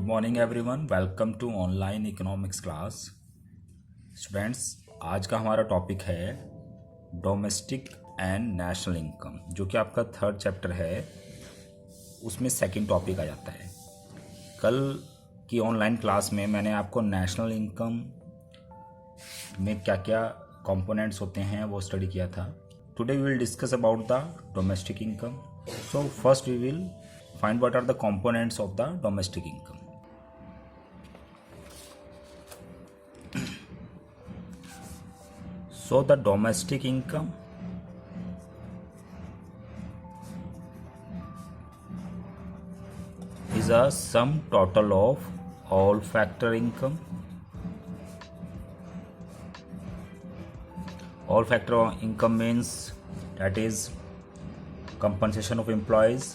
Morning everyone, welcome to online economics class. Students, आज का हमारा टॉपिक है डोमेस्टिक एंड नेशनल इनकम, जो कि आपका थर्ड चैप्टर है, उसमें सेकंड टॉपिक आ जाता है। कल की ऑनलाइन क्लास में मैंने आपको नेशनल इनकम में क्या क्या कंपोनेंट्स होते हैं वो स्टडी किया था। Today we will discuss about the domestic income. So first we will find what are the components of the domestic income. So the domestic income is a sum total of all factor income. All factor income means that is compensation of employees,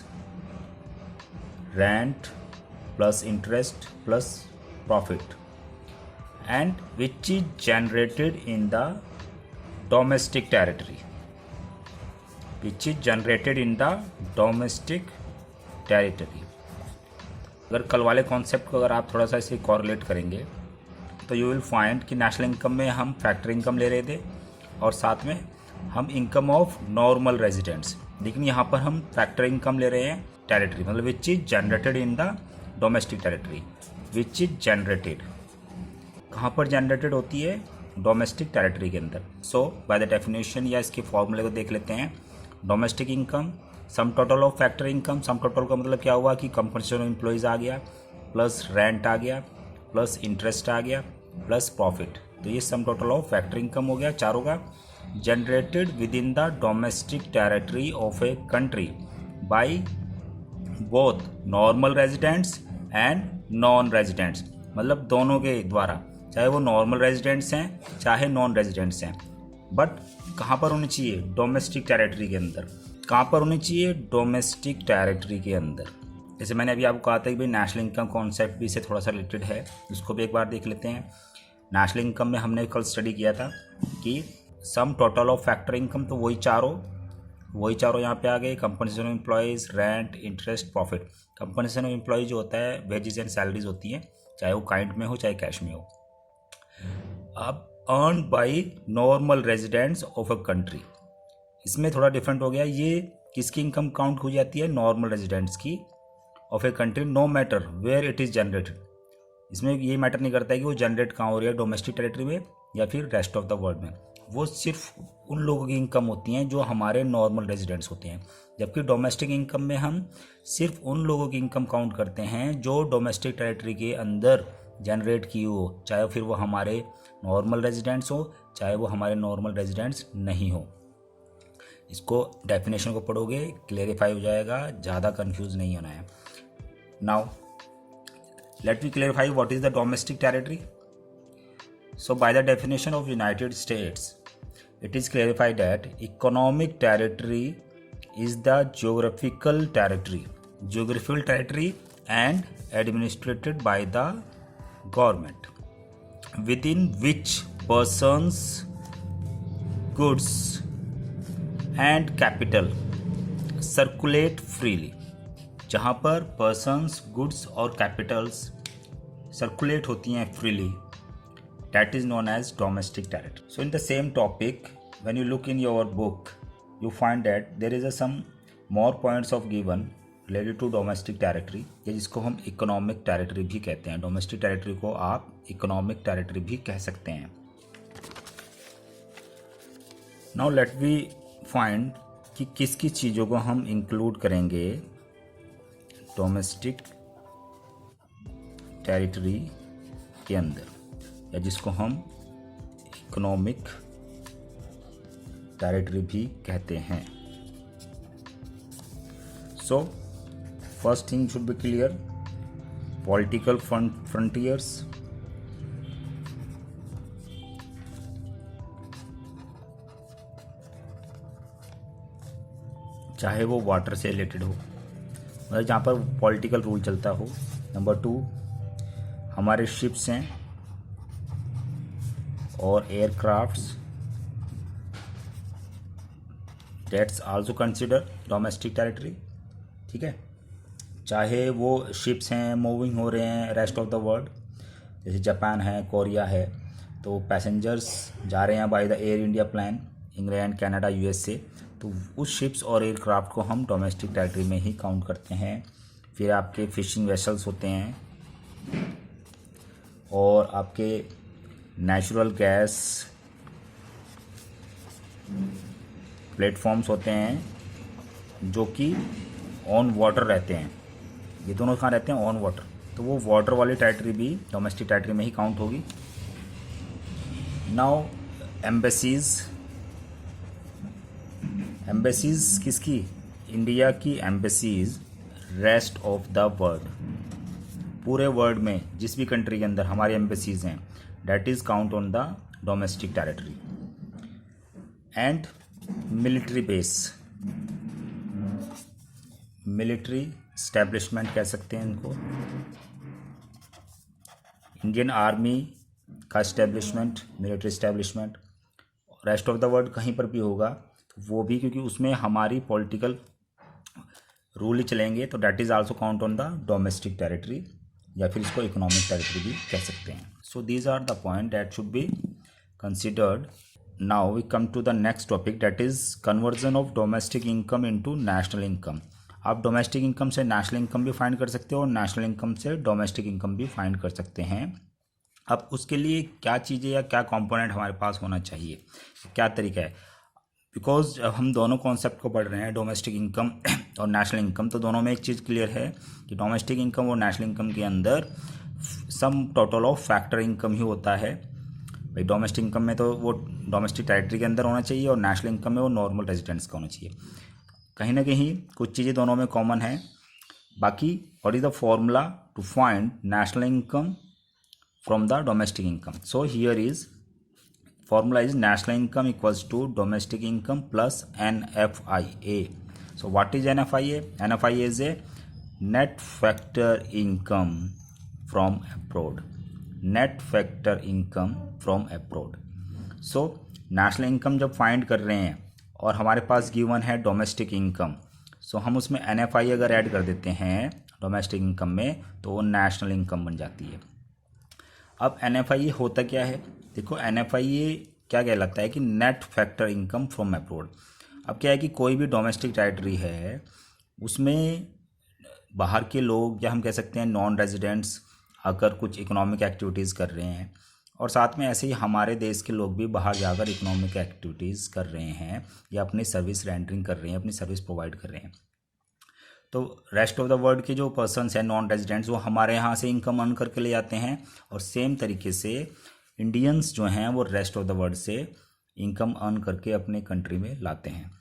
rent plus interest plus profit, and which is generated in the domestic territory. Which is generated in the domestic territory. अगर कल वाले concept को अगर आप थोड़ा सा इसे कॉरिलेट करेंगे तो यू विल फाइंड कि नेशनल इनकम में हम फैक्टर इनकम ले रहे थे और साथ में हम इनकम ऑफ नॉर्मल रेजिडेंट्स, लेकिन यहाँ पर हम फैक्टर इनकम ले रहे हैं टेरिटरी, मतलब which is generated in the domestic territory. Which is generated कहाँ पर जनरेटेड होती है? डोमेस्टिक टेरिटरी के अंदर। सो बाय द डेफिनेशन या इसके फॉर्मूले को देख लेते हैं। Domestic income some total of factor income. Sum total का मतलब क्या हुआ कि कंपनसेशन ऑफ एम्प्लॉइज आ गया, प्लस रेंट आ गया, प्लस इंटरेस्ट आ गया, प्लस प्रॉफिट। तो ये सम टोटल ऑफ फैक्टर इनकम हो गया चारों का। Generated with in the domestic territory of a country by both normal residents and non residents, मतलब दोनों के द्वारा, चाहे वो नॉर्मल रेजिडेंट्स हैं चाहे नॉन रेजिडेंट्स हैं, बट कहाँ पर होनी चाहिए? डोमेस्टिक टेरिटरी के अंदर। कहाँ पर होनी चाहिए? डोमेस्टिक टेरिटरी के अंदर। जैसे मैंने अभी आपको कहा था कि भाई नेशनल इनकम कॉन्सेप्ट भी इससे थोड़ा सा रिलेटेड है, उसको भी एक बार देख लेते हैं। नेशनल इनकम में हमने कल स्टडी किया था कि सम टोटल ऑफ फैक्टर इनकम, तो वही चारों यहाँ पे आ गए। Compensation of employees, rent, interest, profit. Compensation of employees जो होता है वेजेस एंड सैलरीज होती हैं, चाहे वो काइंड में हो चाहे कैश में हो। अब earn by normal residents of a country, इसमें थोड़ा डिफरेंट हो गया। ये किसकी इनकम काउंट हो जाती है? नॉर्मल रेजिडेंट्स की of a country, no matter where it is generated. इसमें ये मैटर नहीं करता है कि वो जनरेट कहाँ हो रही है, डोमेस्टिक टेरिटरी में या फिर रेस्ट ऑफ द वर्ल्ड में। वो सिर्फ उन लोगों की इनकम होती हैं जो हमारे नॉर्मल रेजिडेंट्स होते हैं, जबकि डोमेस्टिक इनकम में हम सिर्फ उन लोगों की इनकम काउंट करते हैं जो डोमेस्टिक टेरिटरी के अंदर जनरेट की हो, चाहे फिर वो हमारे नॉर्मल रेजिडेंट्स हो चाहे वो हमारे नॉर्मल रेजिडेंट्स नहीं हो। इसको डेफिनेशन को पढ़ोगे क्लेरिफाई हो जाएगा, ज़्यादा कंफ्यूज नहीं होना है। Now let me clarify what is the domestic territory. So by the definition of United States, it is clarified that economic territory is the geographical territory and administered by the government, within which persons, goods and capital circulate freely. जहाँ पर persons, goods और capitals circulate होती हैं freely, that is known as domestic territory. So in the same topic, when you look in your book, you find that there is some more points of given related to domestic territory, या जिसको हम economic territory भी कहते हैं। Domestic territory को आप economic territory भी कह सकते हैं। Now let we find कि किस किस चीज़ों को हम इंक्लूड करेंगे डोमेस्टिक टेरिटरी के अंदर, या जिसको हम इकोनॉमिक टेरिटरी भी कहते हैं। So first thing should be clear, political frontiers, चाहे वो वाटर से रिलेटेड हो, मतलब जहाँ पर पॉलिटिकल रूल चलता हो। नंबर 2, हमारे शिप्स हैं और aircrafts, that's also consider domestic territory. ठीक है। चाहे वो शिप्स हैं मूविंग हो रहे हैं रेस्ट ऑफ द वर्ल्ड, जैसे जापान है, कोरिया है, तो पैसेंजर्स जा रहे हैं by the air India plan England, Canada, USA, तो उस शिप्स और एयरक्राफ्ट को हम डोमेस्टिक टेरिटरी में ही काउंट करते हैं। फिर आपके फिशिंग वेसल्स होते हैं और आपके नेचुरल गैस प्लेटफॉर्म्स होते हैं जो कि ऑन वाटर रहते हैं। ये दोनों कहाँ रहते हैं? On water. तो वो वाटर वाली टेरिटरी भी डोमेस्टिक टेरिटरी में ही काउंट होगी। नाउ एम्बेसीज किसकी? इंडिया की embassies rest of the world, पूरे वर्ल्ड में जिस भी कंट्री के अंदर हमारी एम्बेसीज हैं, that is count on the domestic territory. And military base, military establishment कह सकते हैं इनको, इंडियन आर्मी का establishment, military establishment. Rest of the world कहीं पर भी होगा तो वो भी, क्योंकि उसमें हमारी पॉलिटिकल रूल ही चलेंगे, तो that is also count on the domestic territory, या फिर इसको इकोनॉमिक टेरिटरी भी कह सकते हैं। So these are the point that should be considered. Now we come to the next topic, that is conversion of domestic income into national income. आप domestic income से national income भी find कर सकते हो और नेशनल इनकम से domestic income भी find कर सकते हैं। अब उसके लिए क्या चीज़ें या क्या कंपोनेंट हमारे पास होना चाहिए, क्या तरीका है? बिकॉज अब हम दोनों कॉन्सेप्ट को पढ़ रहे हैं, डोमेस्टिक इनकम और नेशनल इनकम, तो दोनों में एक चीज़ क्लियर है कि डोमेस्टिक इनकम और नेशनल इनकम के अंदर sum total of factor income ही होता है। भाई डोमेस्टिक इनकम में तो वो डोमेस्टिक टेरिटरी के अंदर होना चाहिए और नेशनल इनकम में वो नॉर्मल रेजिडेंट्स का होना चाहिए। कहीं ना कहीं कुछ चीज़ें दोनों में कॉमन है। बाकी what is the formula to find national income from the domestic income? So here is formula is national income equals to domestic income plus NFIA. So what is NFIA? NFIA is a net factor income from abroad. Net factor income from abroad. So national income जब find कर रहे हैं और हमारे पास given है domestic income, सो हम उसमें NFIA अगर ऐड कर देते हैं डोमेस्टिक इनकम में तो वो नेशनल इनकम बन जाती है। अब NFIA होता क्या है? देखो NFIA क्या कहलाता है कि net factor income from abroad. अब क्या है कि कोई भी डोमेस्टिक टेरिटरी है उसमें बाहर के लोग, या हम कह सकते हैं नॉन रेजिडेंट्स, अगर कुछ इकोनॉमिक एक्टिविटीज़ कर रहे हैं, और साथ में ऐसे ही हमारे देश के लोग भी बाहर जाकर इकोनॉमिक एक्टिविटीज़ कर रहे हैं या अपनी सर्विस रेंडरिंग कर रहे हैं, अपनी सर्विस प्रोवाइड कर रहे हैं, तो रेस्ट ऑफ द वर्ल्ड के जो पर्सन्स हैं नॉन रेजिडेंट्स वो हमारे यहाँ से इनकम अर्न करके ले जाते हैं, और सेम तरीके से इंडियंस जो हैं वो रेस्ट ऑफ द वर्ल्ड से इनकम अर्न करके अपने कंट्री में लाते हैं।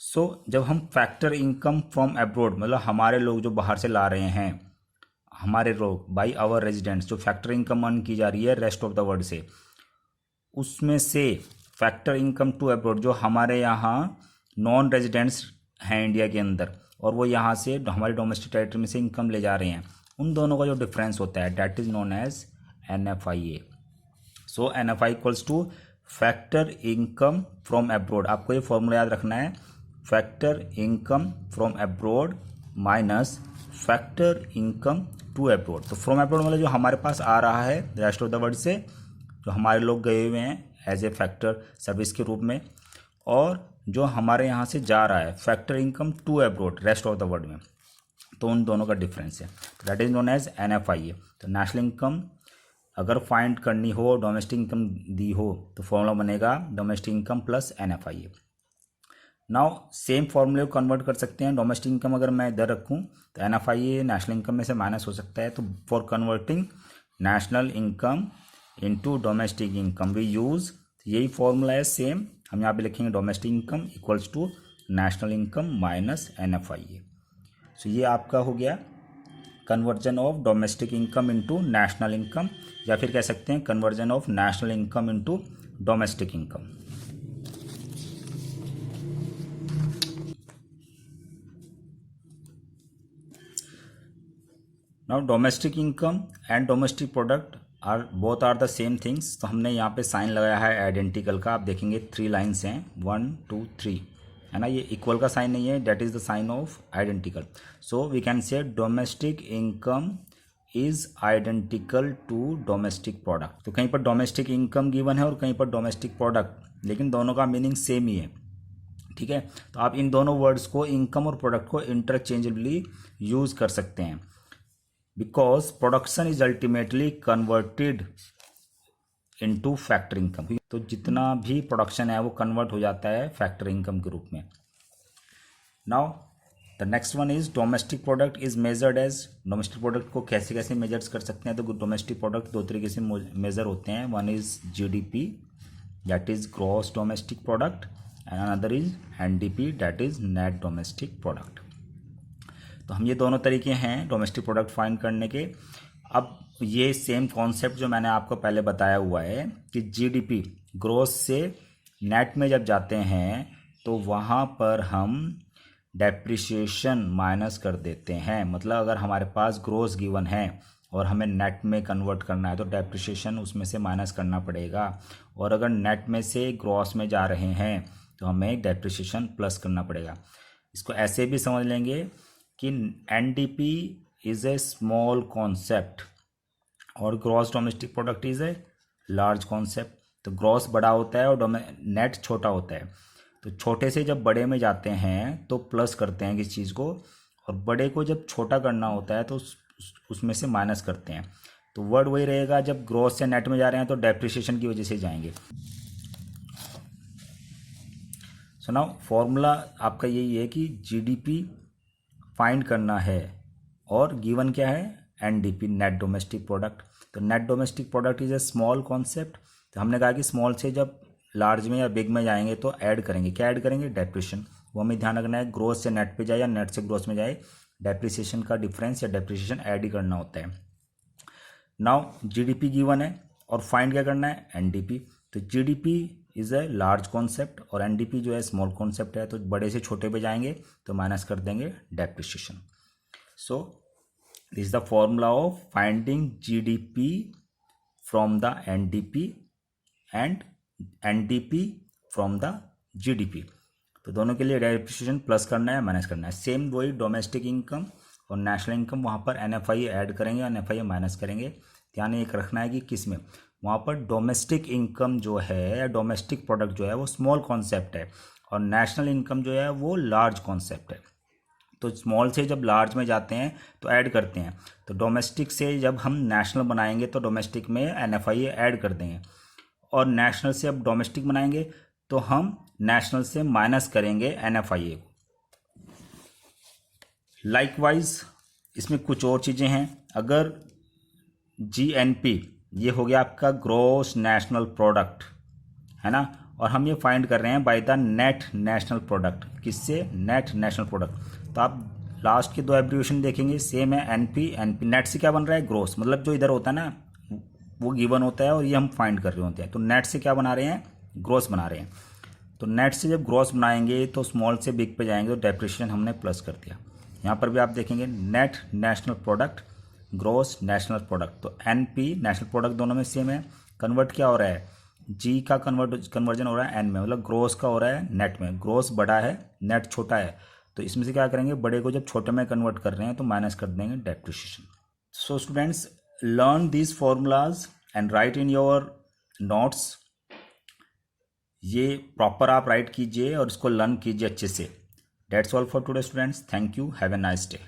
सो जब हम फैक्टर इनकम फ्रॉम अब्रॉड, मतलब हमारे लोग जो बाहर से ला रहे हैं, हमारे लोग बाई आवर रेजिडेंट्स, जो फैक्टर इनकम अर्न की जा रही है रेस्ट ऑफ द वर्ल्ड से, उसमें से फैक्टर इनकम टू अब्रॉड जो हमारे यहाँ नॉन रेजिडेंट्स हैं इंडिया के अंदर और वो यहाँ से हमारी डोमेस्टिक टेरिटरी में से इनकम ले जा रहे हैं, उन दोनों का जो डिफरेंस होता है that is known as NFIA। So NFI equals to factor income from abroad. आपको ये फॉर्मूला याद रखना है, factor income from abroad minus factor income to abroad. तो फ्रॉम अब्रॉड मतलब जो हमारे पास आ रहा है रेस्ट ऑफ द वर्ल्ड से, जो हमारे लोग गए हुए हैं एज ए फैक्टर सर्विस के रूप में, और जो हमारे यहाँ से जा रहा है factor income to abroad rest of the world में, तो उन दोनों का डिफरेंस है, that is known as NFIA। तो नेशनल इनकम अगर फाइंड करनी हो, डोमेस्टिक इनकम दी हो, तो फॉर्मूला बनेगा domestic income plus NFIA। Now same फॉर्मूले को कन्वर्ट कर सकते हैं। डोमेस्टिक इनकम अगर मैं इधर रखूँ तो NFIA नेशनल इनकम में से माइनस हो सकता है, तो for converting national income into domestic income we use, यही फॉर्मूला है सेम, हम यहाँ पे लिखेंगे domestic income equals to national income minus NFIA। So ये आपका हो गया conversion of domestic income into national income, या फिर कह सकते हैं conversion of national income into domestic income. Now domestic income and domestic product both are the same things. तो हमने यहाँ पे साइन लगाया है आइडेंटिकल का, आप देखेंगे 3 लाइन्स हैं, 1 2 3। है ना, ये इक्वल का साइन नहीं है, that is the sign of identical. So we can say domestic income is identical to domestic product. तो कहीं पर डोमेस्टिक इनकम गिवन है और कहीं पर डोमेस्टिक प्रोडक्ट, लेकिन दोनों का मीनिंग सेम ही है. ठीक है, तो आप इन दोनों वर्ड्स को, इनकम और प्रोडक्ट को इंटरचेंजेबली यूज कर सकते हैं, because production is ultimately converted into factor income. तो जितना भी प्रोडक्शन है वो कन्वर्ट हो जाता है फैक्टर इनकम के रूप में. Now the next one is domestic product is measured as. Domestic product को कैसे कैसे मेजर्स कर सकते हैं? तो डोमेस्टिक प्रोडक्ट दो तरीके से मेजर होते हैं. One is GDP, that is gross domestic product, and another is NDP, that is net domestic product. तो हम ये दोनों तरीके हैं डोमेस्टिक प्रोडक्ट फाइंड करने के. अब ये सेम कॉन्सेप्ट जो मैंने आपको पहले बताया हुआ है कि जीडीपी ग्रोस से नेट में जब जाते हैं तो वहाँ पर हम डेप्रिसिएशन माइनस कर देते हैं. मतलब अगर हमारे पास ग्रोस गिवन है और हमें नेट में कन्वर्ट करना है तो डेप्रिसिएशन उसमें से माइनस करना पड़ेगा. और अगर नेट में से ग्रॉस में जा रहे हैं तो हमें डेप्रिसिएशन प्लस करना पड़ेगा. इसको ऐसे भी समझ लेंगे कि NDP is a small concept और gross domestic product is a large concept. तो ग्रॉस बड़ा होता है और नेट छोटा होता है. तो छोटे से जब बड़े में जाते हैं तो प्लस करते हैं किसी चीज़ को, और बड़े को जब छोटा करना होता है तो उसमें से माइनस करते हैं. तो वर्ड वही रहेगा, जब ग्रॉस से नेट में जा रहे हैं तो डेप्रिसिएशन की वजह से जाएंगे. सो नाउ फॉर्मूला आपका यही है कि जीडीपी फाइंड करना है और गिवन क्या है? NDP, net domestic product. तो net domestic product is a small concept. तो हमने कहा कि स्मॉल से जब लार्ज में या बिग में जाएंगे तो ऐड करेंगे. क्या ऐड करेंगे? डेप्रिसिएशन. वो हमें ध्यान रखना है, ग्रोथ से नेट पे जाए या नेट से ग्रोथ में जाए, डेप्रिसिएशन का डिफरेंस या डेप्रिसिएशन ऐड ही करना होता है. नाउ जीडीपी गिवन है और फाइंड क्या करना है? एनडीपी. तो GDP is a large concept और एनडीपी जो है स्मॉल कॉन्सेप्ट है. तो बड़े से छोटे पे जाएंगे तो माइनस कर देंगे depreciation. So this is the formula of finding GDP from the NDP and NDP from the GDP. तो दोनों के लिए डेप्रिसिएशन प्लस करना है, माइनस करना है. सेम वही डोमेस्टिक इनकम और नेशनल इनकम, वहाँ पर एनएफआई ऐड करेंगे और एनएफआई माइनस करेंगे. ध्यान एक रखना है कि किस में, वहाँ पर डोमेस्टिक इनकम जो है या डोमेस्टिक प्रोडक्ट जो है वो स्मॉल कॉन्सेप्ट है और नेशनल इनकम जो है वो लार्ज कॉन्सेप्ट है. तो स्मॉल से जब लार्ज में जाते हैं तो ऐड करते हैं. तो डोमेस्टिक से जब हम नेशनल बनाएंगे तो डोमेस्टिक में एनएफआई ऐड कर देंगे, और नेशनल से अब डोमेस्टिक बनाएंगे तो हम नेशनल से माइनस करेंगे एनएफआई को. लाइकवाइज इसमें कुछ और चीज़ें हैं. अगर जीएनपी ये हो गया आपका ग्रॉस नेशनल प्रोडक्ट, है ना, और हम ये फाइंड कर रहे हैं by the net national product. किससे? Net national product. तो आप लास्ट के दो एब्रिविएशन देखेंगे सेम है. एनपी, एनपी नेट से क्या बन रहा है? ग्रॉस. मतलब जो इधर होता है ना वो गिवन होता है और ये हम फाइंड कर रहे होते हैं. तो नेट से क्या बना रहे हैं? ग्रॉस बना रहे हैं. तो नेट से जब ग्रॉस बनाएंगे तो स्मॉल से बिग पे जाएंगे तो डेप्रिसिएशन हमने प्लस कर दिया. यहाँ पर भी आप देखेंगे net national product, gross national product. तो एनपी नेशनल प्रोडक्ट दोनों में सेम है. कन्वर्ट क्या हो रहा है? जी का कन्वर्जन हो रहा है एन में, मतलब ग्रॉस का हो रहा है नेट में. ग्रॉस बड़ा है, नेट छोटा है. तो इसमें से क्या करेंगे? बड़े को जब छोटे में कन्वर्ट कर रहे हैं तो माइनस कर देंगे depreciation. So students, learn these formulas and write in your notes. ये प्रॉपर आप राइट कीजिए और इसको लर्न कीजिए अच्छे से. That's all for today students. Thank you. Have a nice day.